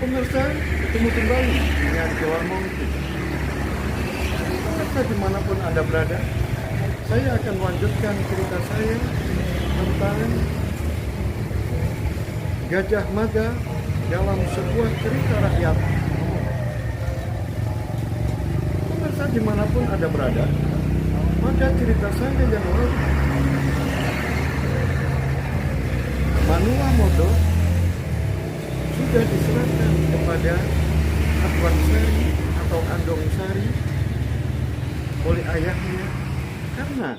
Pemirsa, ketemu kembali dengan Johan Mongki. Pemirsa dimanapun Anda berada, saya akan melanjutkan cerita saya tentang Gajah Mada dalam sebuah cerita rakyat. Pemirsa dimanapun Anda berada, pada cerita saya yang lalu, Manua Modo sudah diserahkan kepada Atuan Sari atau Andong Sari oleh ayahnya karena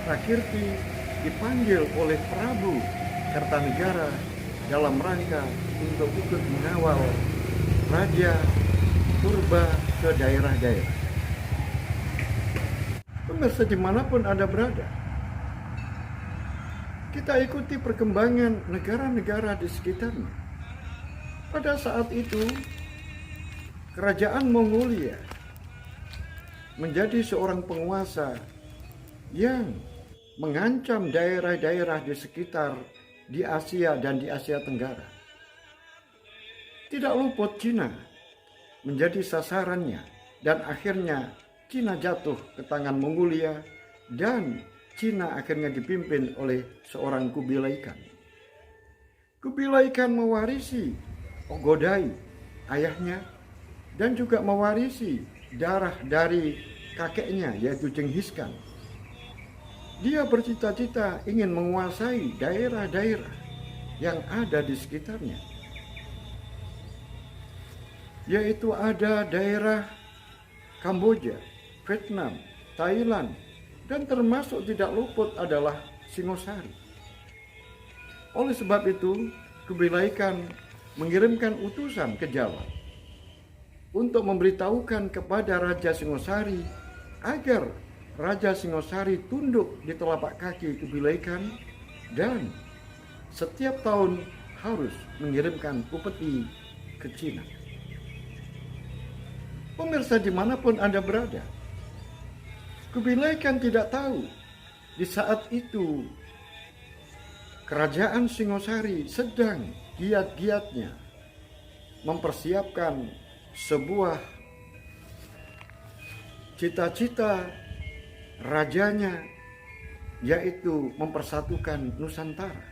Rakirti dipanggil oleh Prabu Kertanegara dalam rangka untuk ikut mengawal Raja Purba ke daerah-daerah. Pemirsa dimanapun Anda berada, kita ikuti perkembangan negara-negara di sekitarnya. Pada saat itu, kerajaan Mongolia menjadi seorang penguasa yang mengancam daerah-daerah di sekitar di Asia dan di Asia Tenggara. Tidak luput Cina menjadi sasarannya dan akhirnya Cina jatuh ke tangan Mongolia dan Cina akhirnya dipimpin oleh seorang Kubilai Khan. Kubilai Khan mewarisi Ogodai, ayahnya, dan juga mewarisi darah dari kakeknya yaitu Genghis Khan. Dia bercita-cita ingin menguasai daerah-daerah yang ada di sekitarnya, yaitu ada daerah Kamboja, Vietnam, Thailand, dan termasuk tidak luput adalah Singosari. Oleh sebab itu, Kubilai Khan mengirimkan utusan ke Jawa untuk memberitahukan kepada Raja Singosari agar Raja Singosari tunduk di telapak kaki Kubilai Khan dan setiap tahun harus mengirimkan upeti ke Cina. Pemirsa dimanapun Anda berada, Kubilai Khan tidak tahu di saat itu kerajaan Singosari sedang giat-giatnya mempersiapkan sebuah cita-cita rajanya, yaitu mempersatukan Nusantara.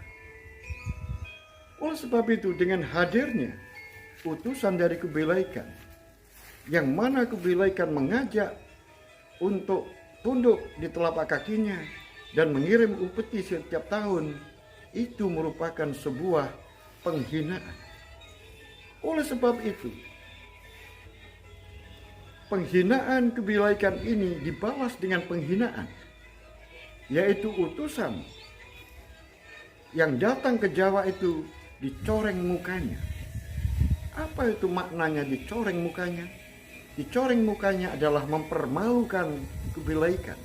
Oleh sebab itu, dengan hadirnya utusan dari Kubilai Khan, yang mana Kubilai Khan mengajak untuk tunduk di telapak kakinya dan mengirim upeti setiap tahun, itu merupakan sebuah penghinaan. Oleh sebab itu, penghinaan Kubilai Khan ini dibalas dengan penghinaan, yaitu utusan yang datang ke Jawa itu dicoreng mukanya. Apa itu maknanya dicoreng mukanya? Dicoreng mukanya adalah mempermalukan Kubilai Khan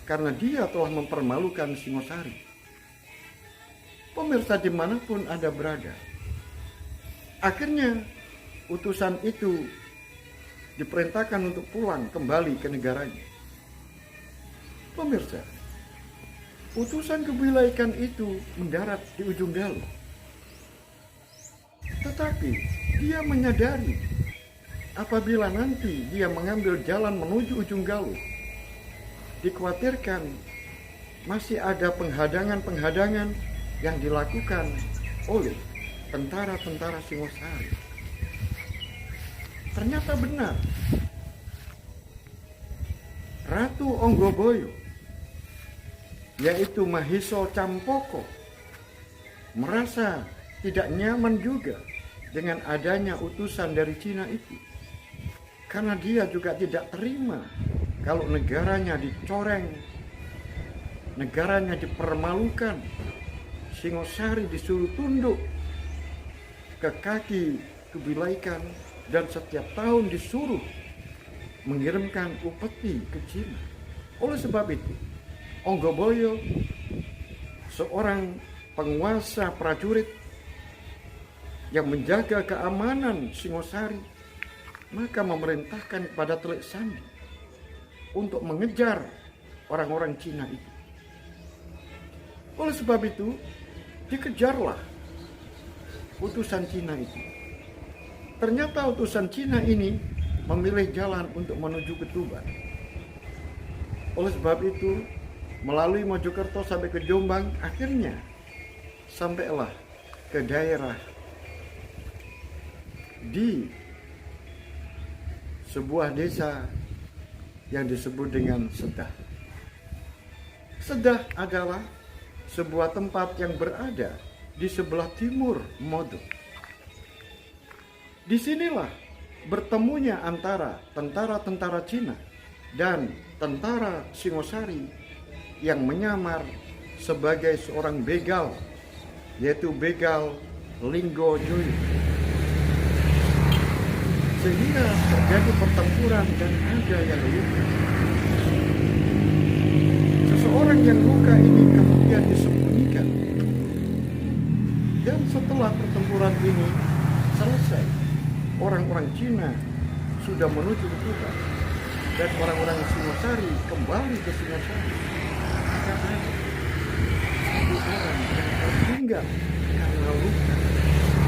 karena dia telah mempermalukan Singosari. Pemirsa dimanapun Anda berada, akhirnya utusan itu diperintahkan untuk pulang kembali ke negaranya. Pemirsa, utusan Kubilai Khan itu mendarat di ujung Galuh. Tetapi dia menyadari apabila nanti dia mengambil jalan menuju ujung Galuh, dikhawatirkan masih ada penghadang-penghadang yang dilakukan oleh tentara-tentara Singosari. Ternyata benar, Ratu Onggoboyo, yaitu Mahiso Campoko, merasa tidak nyaman juga dengan adanya utusan dari Cina itu, karena dia juga tidak terima kalau negaranya dicoreng, negaranya dipermalukan, Singosari disuruh tunduk ke kaki Kubilai Khan dan setiap tahun disuruh mengirimkan upeti ke Cina. Oleh sebab itu, Onggoboyo, seorang penguasa prajurit yang menjaga keamanan Singosari, maka memerintahkan kepada Telik Sandi untuk mengejar orang-orang Cina itu. Oleh sebab itu, dikejarlah utusan Cina itu. Ternyata utusan Cina ini memilih jalan untuk menuju ke Tuban. Oleh sebab itu, melalui Mojokerto sampai ke Jombang, akhirnya sampailah ke daerah di sebuah desa yang disebut dengan Sedah. Sedah adalah sebuah tempat yang berada di sebelah timur Modo. Disinilah bertemunya antara tentara-tentara Cina dan tentara Singosari yang menyamar sebagai seorang begal, yaitu begal Linggo Joyo. Sehingga terjadi pertempuran dan ada yang luka. Seseorang yang luka ini kemudian disembunyikan. Dan setelah pertempuran ini selesai, orang-orang Cina sudah menuju ke Tuban dan orang-orang Singosari kembali ke Singosari. Karena satu orang yang tertinggal karena luka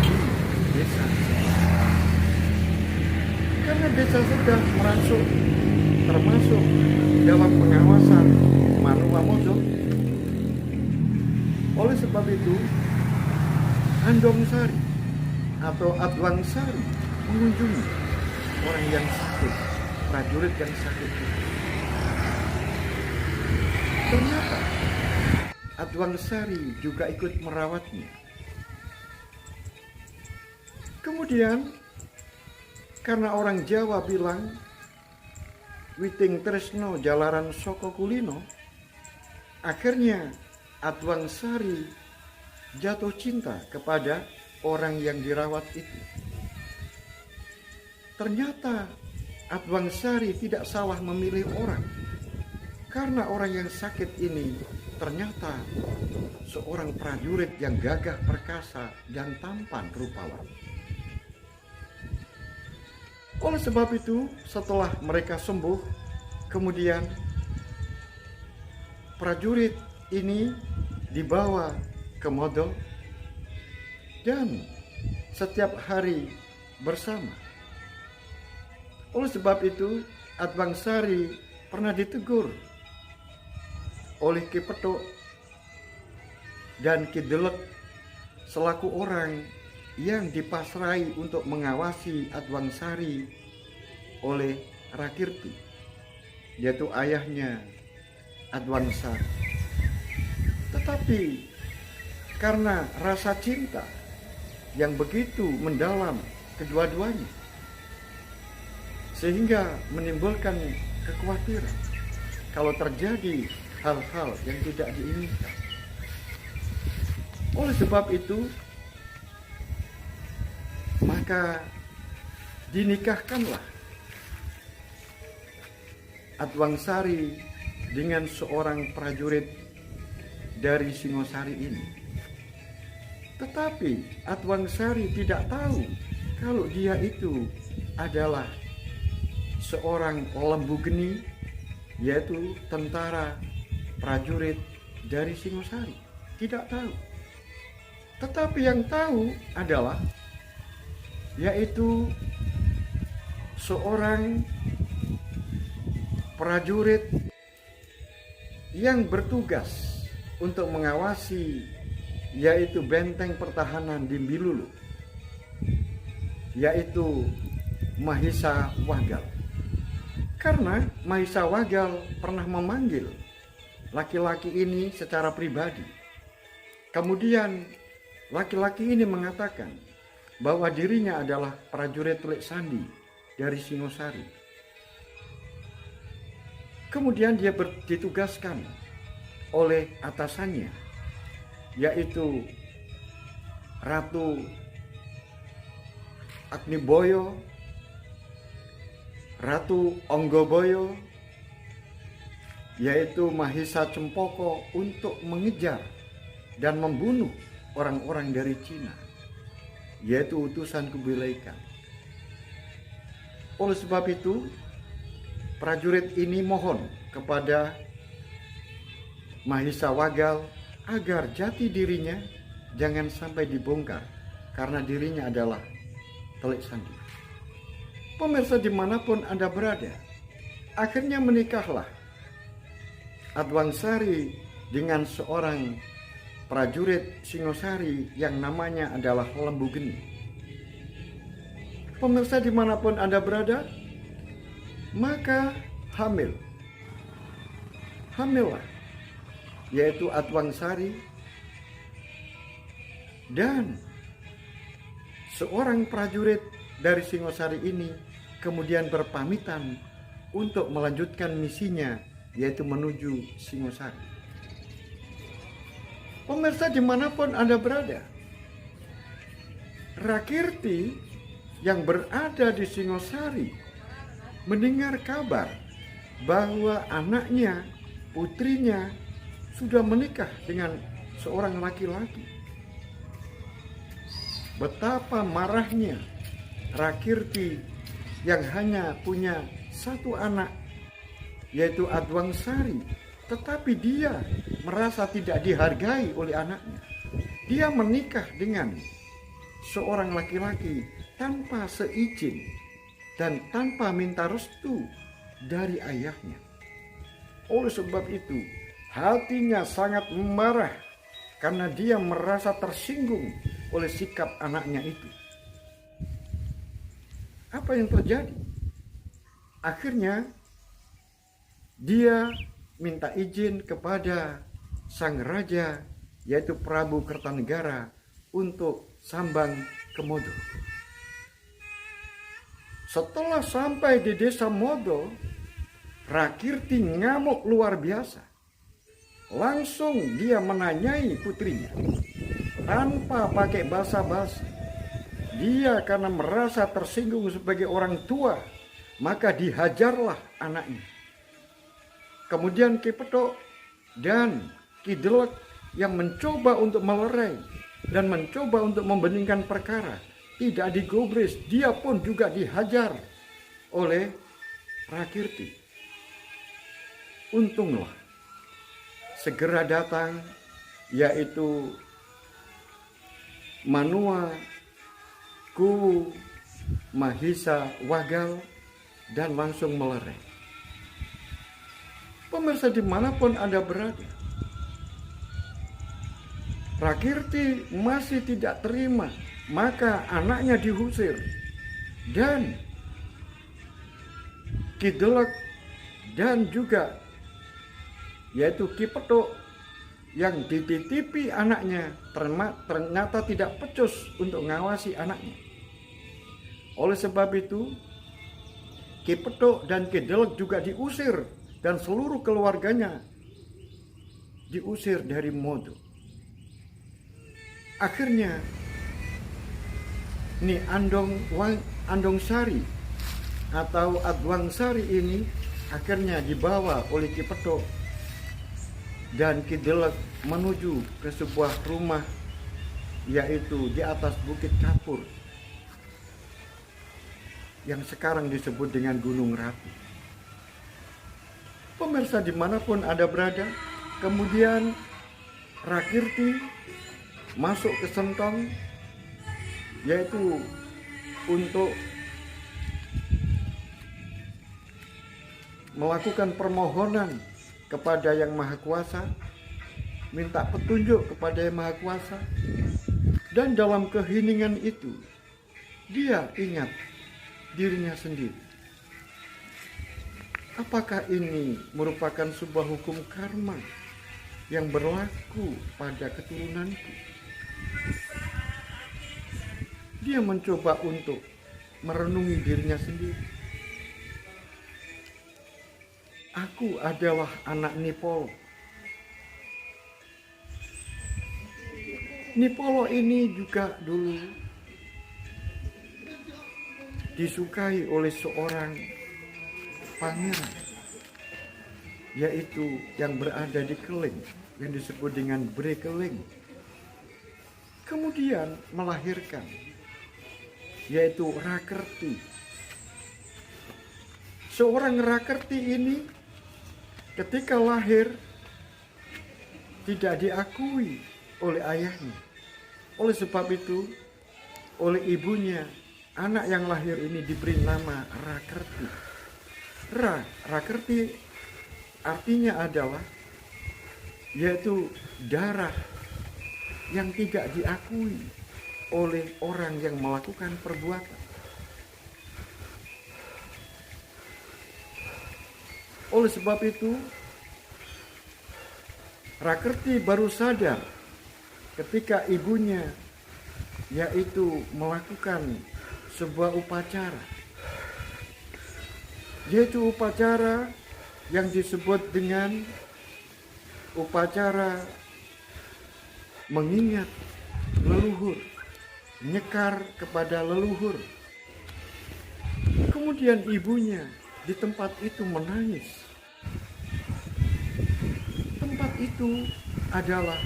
di desa. Karena desa Sedah termasuk dalam pengawasan Manua Mojo. Oleh sebab itu, Andong Sari atau Adwang Sari mengunjungi orang yang sakit, prajurit yang sakit. Ternyata Adwang Sari juga ikut merawatnya. Kemudian karena orang Jawa bilang Witing Tresno jalaran soko kulino, akhirnya Adwang Sari jatuh cinta kepada orang yang dirawat itu. Ternyata Adwang Sari tidak salah memilih orang, karena orang yang sakit ini ternyata seorang prajurit yang gagah perkasa dan tampan rupawan. Oleh sebab itu, setelah mereka sembuh, kemudian prajurit ini dibawa ke Modo dan setiap hari bersama. Oleh sebab itu, Adwang Sari pernah ditegur oleh Ki Petuk dan Ki Delek selaku orang yang dipasrai untuk mengawasi Adwang Sari oleh Rakirti, yaitu ayahnya Adwang Sari. Tetapi karena rasa cinta yang begitu mendalam kedua-duanya, sehingga menimbulkan kekhawatiran kalau terjadi hal-hal yang tidak diinginkan. Oleh sebab itu, maka dinikahkanlah Adwang Sari dengan seorang prajurit dari Singosari ini. Tetapi Adwang Sari tidak tahu kalau dia itu adalah seorang lembu geni, yaitu tentara prajurit dari Singosari. Tidak tahu. Tetapi yang tahu adalah yaitu seorang prajurit yang bertugas untuk mengawasi yaitu benteng pertahanan di Mbilulu, yaitu Mahisa Wagal. Karena Mahisa Wagal pernah memanggil laki-laki ini secara pribadi. Kemudian laki-laki ini mengatakan bahwa dirinya adalah prajurit Telik Sandi dari Singosari. Kemudian dia ditugaskan oleh atasannya, yaitu Ratu Agniboyo, Ratu Onggoboyo, yaitu Mahisa Cempoko, untuk mengejar dan membunuh orang-orang dari Cina, yaitu utusan Kubilai Khan. Oleh sebab itu, prajurit ini mohon kepada Mahisa Wagal agar jati dirinya jangan sampai dibongkar, karena dirinya adalah telik sandi. Pemirsa dimanapun Anda berada, akhirnya menikahlah Adwangsari dengan seorang prajurit Singosari yang namanya adalah Lembu Geni. Pemirsa dimanapun Anda berada, maka hamillah, yaitu Adwangsari, dan seorang prajurit dari Singosari ini kemudian berpamitan untuk melanjutkan misinya, yaitu menuju Singosari. Pemirsa dimanapun Anda berada, Rakirti yang berada di Singosari mendengar kabar bahwa anaknya, putrinya sudah menikah dengan seorang laki-laki. Betapa marahnya Rakirti yang hanya punya satu anak, yaitu Adwangsari, tetapi dia merasa tidak dihargai oleh anaknya. Dia menikah dengan seorang laki-laki tanpa seizin dan tanpa minta restu dari ayahnya. Oleh sebab itu, hatinya sangat marah karena dia merasa tersinggung oleh sikap anaknya itu. Apa yang terjadi? Akhirnya dia minta izin kepada sang raja, yaitu Prabu Kertanegara, untuk sambang ke Modo. Setelah sampai di desa Modo, Rakirti ngamuk luar biasa. Langsung dia menanyai putrinya tanpa pakai basa-basi. Dia karena merasa tersinggung sebagai orang tua, maka dihajarlah anaknya. Kemudian Ki Petok dan Ki Delek yang mencoba untuk melerai dan mencoba untuk membeningkan perkara, tidak digubris, dia pun juga dihajar oleh Rakirti. Untunglah segera datang, yaitu Manua, Kuwu, Mahisa, Wagal, dan langsung melerai. Pemirsa dimanapun Anda berada, Rakirti masih tidak terima, maka anaknya diusir, dan Ki Delek dan juga yaitu Ki Petok yang dititipi anaknya ternyata tidak pecus untuk mengawasi anaknya. Oleh sebab itu, Ki Petok dan Ki Delek juga diusir dan seluruh keluarganya diusir dari Modo. Akhirnya Andongsari atau Adwangsari ini akhirnya dibawa oleh Ki Petok dan Ki Delek menuju ke sebuah rumah, yaitu di atas Bukit Kapur yang sekarang disebut dengan Gunung Rapi. Pemirsa dimanapun Anda berada, kemudian Rakirti masuk ke Sentong, yaitu untuk melakukan permohonan kepada Yang Maha Kuasa, minta petunjuk kepada Yang Maha Kuasa. Dan dalam keheningan itu, dia ingat dirinya sendiri. Apakah ini merupakan sebuah hukum karma yang berlaku pada keturunanku? Dia mencoba untuk merenungi dirinya sendiri. Aku adalah anak Nipolo. Nipolo ini juga dulu disukai oleh seorang pangeran, yaitu yang berada di Keling, yang disebut dengan Bre Keling. Kemudian melahirkan, yaitu Rakerti. Seorang Rakerti ini ketika lahir tidak diakui oleh ayahnya. Oleh sebab itu, oleh ibunya anak yang lahir ini diberi nama Rakerti. Rakerti artinya adalah yaitu darah yang tidak diakui oleh orang yang melakukan perbuatan. Oleh sebab itu, Rakerti baru sadar ketika ibunya yaitu melakukan sebuah upacara, yaitu upacara yang disebut dengan upacara mengingat leluhur, nyekar kepada leluhur. Kemudian ibunya di tempat itu menangis. Tempat itu adalah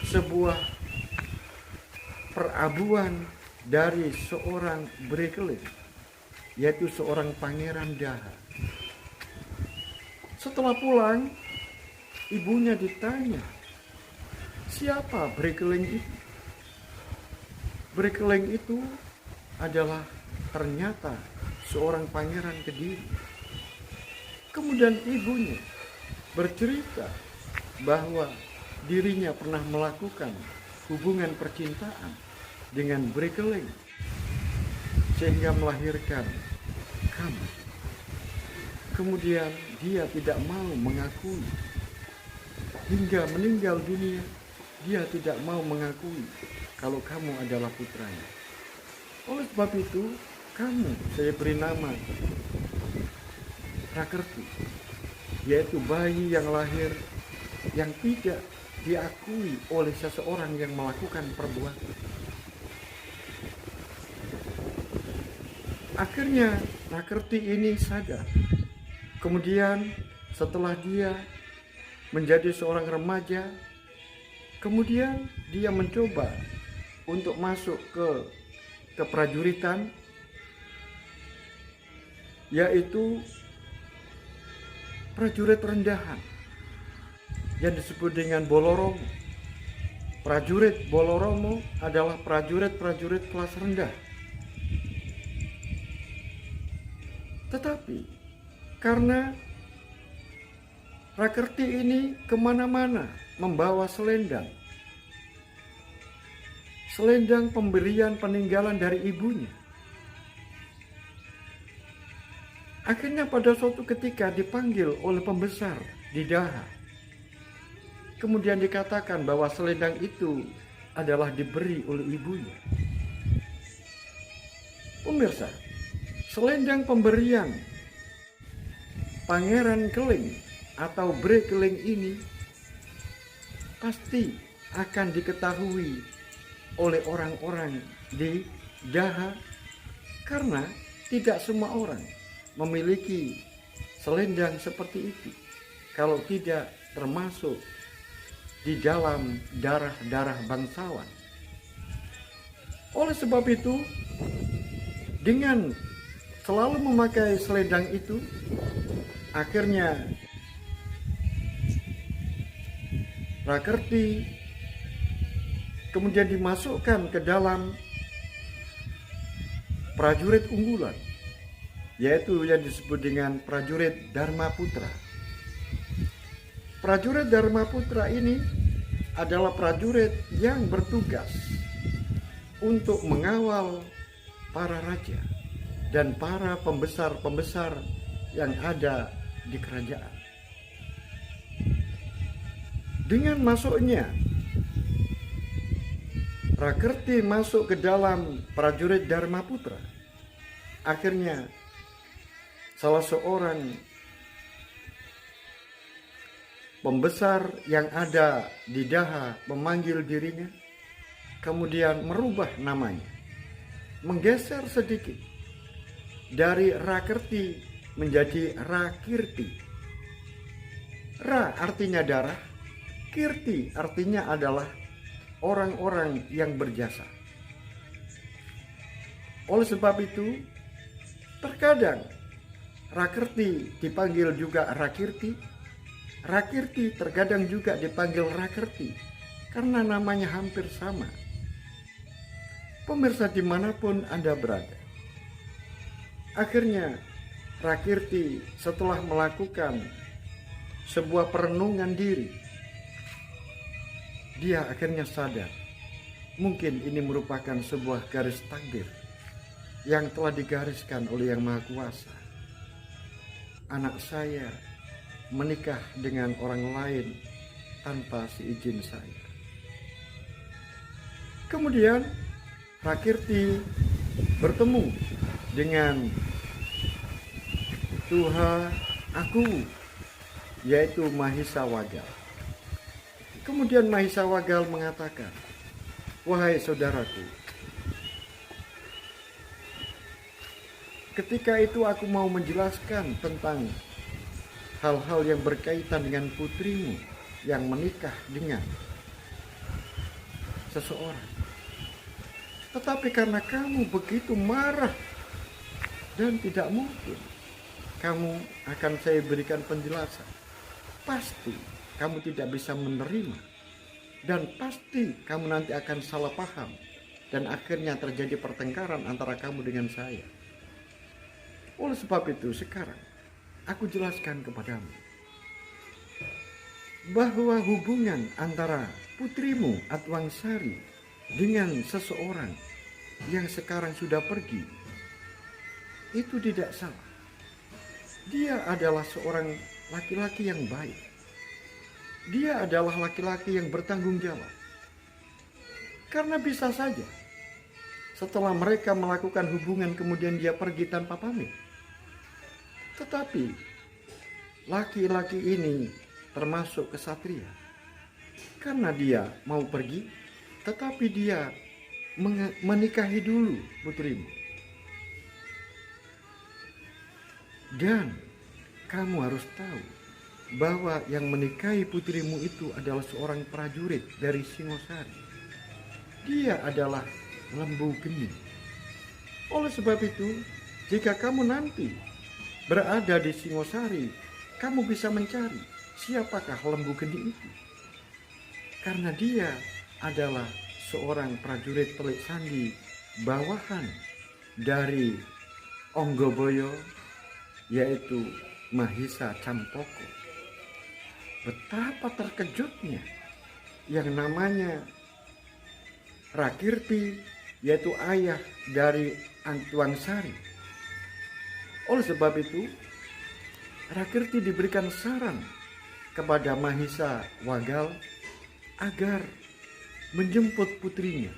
sebuah perabuan dari seorang Brekeling, yaitu seorang pangeran Daha. Setelah pulang, ibunya ditanya, siapa Brekeling itu? Brekeling itu adalah ternyata seorang pangeran Kediri. Kemudian ibunya bercerita bahwa dirinya pernah melakukan hubungan percintaan dengan Brekeling sehingga melahirkan kamu. Kemudian dia tidak mau mengakui. Hingga meninggal dunia, dia tidak mau mengakui kalau kamu adalah putranya. Oleh sebab itu, kamu saya beri nama Rakerti, yaitu bayi yang lahir yang tidak diakui oleh seseorang yang melakukan perbuatan. Akhirnya Rakerti ini sadar. Kemudian setelah dia menjadi seorang remaja, kemudian dia mencoba untuk masuk ke keprajuritan, yaitu prajurit rendahan yang disebut dengan Boloromo. Prajurit Boloromo adalah prajurit-prajurit kelas rendah. Tetapi karena Rakerti ini kemana-mana membawa selendang pemberian peninggalan dari ibunya. Akhirnya pada suatu ketika dipanggil oleh pembesar di Daha. Kemudian dikatakan bahwa selendang itu adalah diberi oleh ibunya. Pemirsa, selendang pemberian Pangeran Keling atau Brekeling ini pasti akan diketahui oleh orang-orang di Daha, karena tidak semua orang memiliki selendang seperti itu kalau tidak termasuk di dalam darah-darah bangsawan. Oleh sebab itu, dengan selalu memakai selendang itu, akhirnya Rakerti kemudian dimasukkan ke dalam prajurit unggulan, yaitu yang disebut dengan prajurit Dharmaputra. Prajurit Dharmaputra ini adalah prajurit yang bertugas untuk mengawal para raja dan para pembesar-pembesar yang ada di kerajaan. Dengan masuknya Rakerti masuk ke dalam prajurit Dharmaputra, akhirnya salah seorang pembesar yang ada di Daha memanggil dirinya, kemudian merubah namanya, menggeser sedikit dari Rakerti menjadi Rakirti. Ra artinya darah, Kirti artinya adalah orang-orang yang berjasa. Oleh sebab itu, terkadang Rakerti dipanggil juga Rakirti, Rakirti terkadang juga dipanggil Rakerti karena namanya hampir sama. Pemirsa dimanapun Anda berada, akhirnya Rakirti setelah melakukan sebuah perenungan diri, dia akhirnya sadar mungkin ini merupakan sebuah garis takdir yang telah digariskan oleh Yang Maha Kuasa. Anak saya menikah dengan orang lain tanpa seizin saya. Kemudian Rakirti bertemu dengan Tuhan aku, yaitu Mahisa Wagal. Kemudian Mahisa Wagal mengatakan, wahai saudaraku, ketika itu aku mau menjelaskan tentang hal-hal yang berkaitan dengan putrimu yang menikah dengan seseorang. Tetapi karena kamu begitu marah dan tidak mungkin kamu akan saya berikan penjelasan, pasti kamu tidak bisa menerima dan pasti kamu nanti akan salah paham dan akhirnya terjadi pertengkaran antara kamu dengan saya. Oleh sebab itu sekarang aku jelaskan kepadamu bahwa hubungan antara putrimu Atwangsari dengan seseorang yang sekarang sudah pergi itu tidak salah. Dia adalah seorang laki-laki yang baik. Dia adalah laki-laki yang bertanggung jawab. Karena bisa saja setelah mereka melakukan hubungan kemudian dia pergi tanpa pamit. Tetapi laki-laki ini termasuk kesatria. Karena dia mau pergi, tetapi dia menikahi dulu putrimu. Dan kamu harus tahu bahwa yang menikahi putrimu itu adalah seorang prajurit dari Singosari. Dia adalah Lembu Geni. Oleh sebab itu, jika kamu nanti berada di Singosari, kamu bisa mencari siapakah Lembu Geni itu. Karena dia adalah seorang prajurit Telik Sandi bawahan dari Onggoboyo, yaitu Mahisa Campoko. Betapa terkejutnya yang namanya Rakirti, yaitu ayah dari Atwangsari. Oleh sebab itu Rakirti diberikan saran kepada Mahisa Wagal agar menjemput putrinya,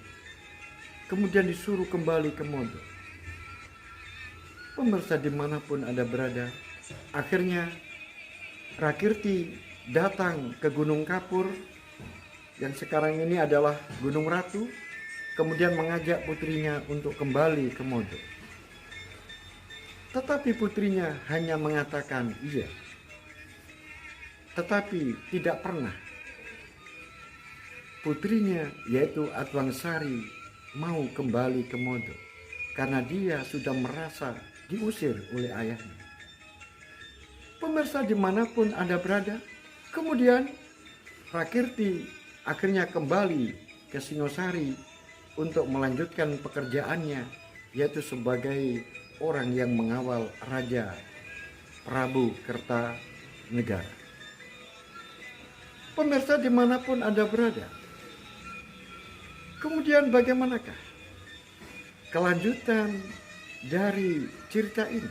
kemudian disuruh kembali ke Modo. Pemirsa dimanapun Anda berada, akhirnya Rakirti datang ke Gunung Kapur yang sekarang ini adalah Gunung Ratu, kemudian mengajak putrinya untuk kembali ke Modo. Tetapi putrinya hanya mengatakan iya, tetapi tidak pernah putrinya yaitu Atwangsari mau kembali ke Modo karena dia sudah merasa diusir oleh ayahnya. Pemirsa dimanapun Anda berada, kemudian Rakirti akhirnya kembali ke Singosari untuk melanjutkan pekerjaannya, yaitu sebagai orang yang mengawal Raja Prabu Kertanegara. Pemirsa dimanapun Anda berada, kemudian bagaimanakah kelanjutan dari cerita ini?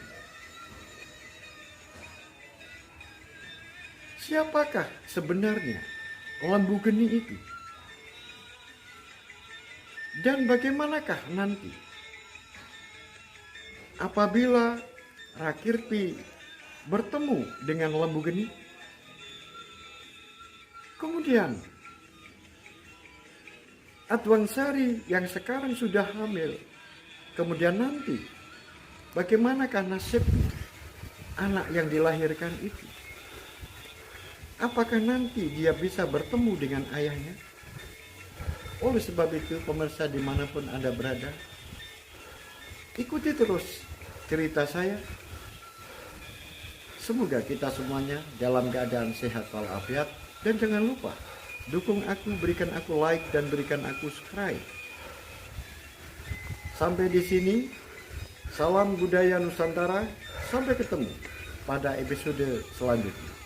Siapakah sebenarnya Lembu Geni itu? Dan bagaimanakah nanti apabila Rakirti bertemu dengan Lembu Geni? Kemudian Atwangsari yang sekarang sudah hamil, kemudian nanti bagaimanakah nasibnya anak yang dilahirkan itu? Apakah nanti dia bisa bertemu dengan ayahnya? Oleh sebab itu, pemirsa dimanapun Anda berada, ikuti terus cerita saya. Semoga kita semuanya dalam keadaan sehat walafiat. Dan jangan lupa, dukung aku, berikan aku like, dan berikan aku subscribe. Sampai di sini, salam budaya Nusantara. Sampai ketemu pada episode selanjutnya.